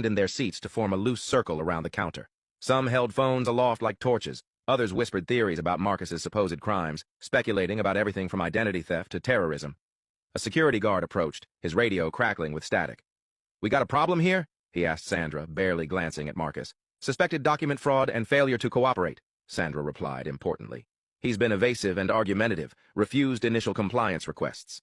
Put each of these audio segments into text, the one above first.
in their seats to form a loose circle around the counter. Some held phones aloft like torches. Others whispered theories about Marcus's supposed crimes, speculating about everything from identity theft to terrorism. A security guard approached, his radio crackling with static. "We got a problem here?" he asked Sandra, barely glancing at Marcus. "Suspected document fraud and failure to cooperate," Sandra replied importantly. "He's been evasive and argumentative, refused initial compliance requests."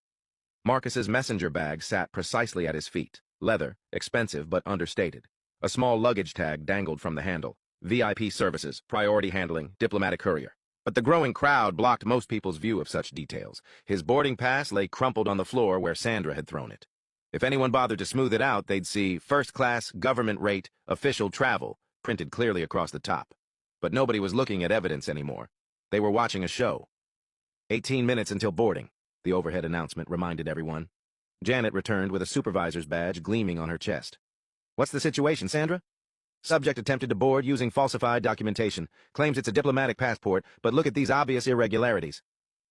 Marcus's messenger bag sat precisely at his feet, leather, expensive but understated. A small luggage tag dangled from the handle. VIP services, priority handling, diplomatic courier. But the growing crowd blocked most people's view of such details. His boarding pass lay crumpled on the floor where Sandra had thrown it. If anyone bothered to smooth it out, they'd see first class, government rate, official travel, printed clearly across the top. But nobody was looking at evidence anymore. They were watching a show. 18 minutes until boarding, the overhead announcement reminded everyone. Janet returned with a supervisor's badge gleaming on her chest. "What's the situation, Sandra?" "Subject attempted to board using falsified documentation. Claims it's a diplomatic passport, but look at these obvious irregularities."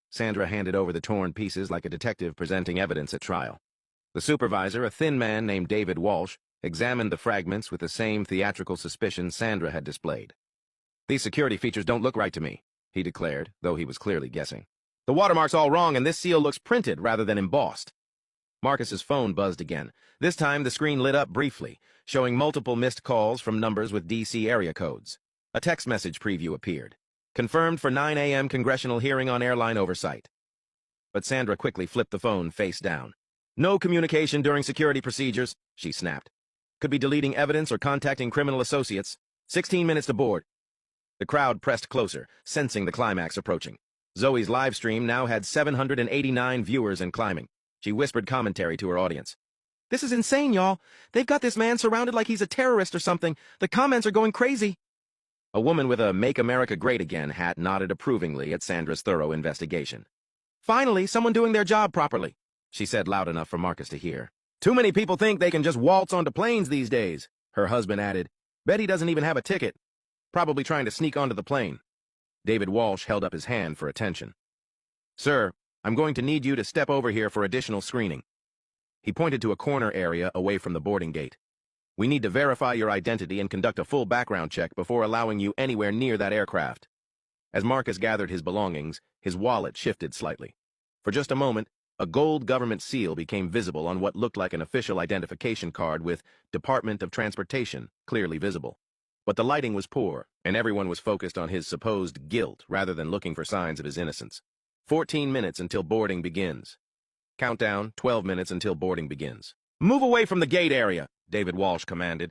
Sandra handed over the torn pieces like a detective presenting evidence at trial. The supervisor, a thin man named David Walsh, examined the fragments with the same theatrical suspicion Sandra had displayed. "These security features don't look right to me," he declared, though he was clearly guessing. "The watermark's all wrong, and this seal looks printed rather than embossed." Marcus's phone buzzed again. This time the screen lit up briefly, showing multiple missed calls from numbers with DC area codes. A text message preview appeared. "Confirmed for 9 a.m. congressional hearing on airline oversight." But Sandra quickly flipped the phone face down. "No communication during security procedures," she snapped. "Could be deleting evidence or contacting criminal associates. 16 minutes to board." The crowd pressed closer, sensing the climax approaching. Zoe's live stream now had 789 viewers and climbing. She whispered commentary to her audience. "This is insane, y'all. They've got this man surrounded like he's a terrorist or something. The comments are going crazy." A woman with a Make America Great Again hat nodded approvingly at Sandra's thorough investigation. "Finally, someone doing their job properly," she said loud enough for Marcus to hear. "Too many people think they can just waltz onto planes these days," her husband added. "Bet he doesn't even have a ticket. Probably trying to sneak onto the plane." David Walsh held up his hand for attention. "Sir, I'm going to need you to step over here for additional screening." He pointed to a corner area away from the boarding gate. "We need to verify your identity and conduct a full background check before allowing you anywhere near that aircraft." As Marcus gathered his belongings, his wallet shifted slightly. For just a moment, a gold government seal became visible on what looked like an official identification card with Department of Transportation clearly visible. But the lighting was poor, and everyone was focused on his supposed guilt rather than looking for signs of his innocence. 14 minutes until boarding begins. Countdown, 12 minutes until boarding begins. "Move away from the gate area," David Walsh commanded.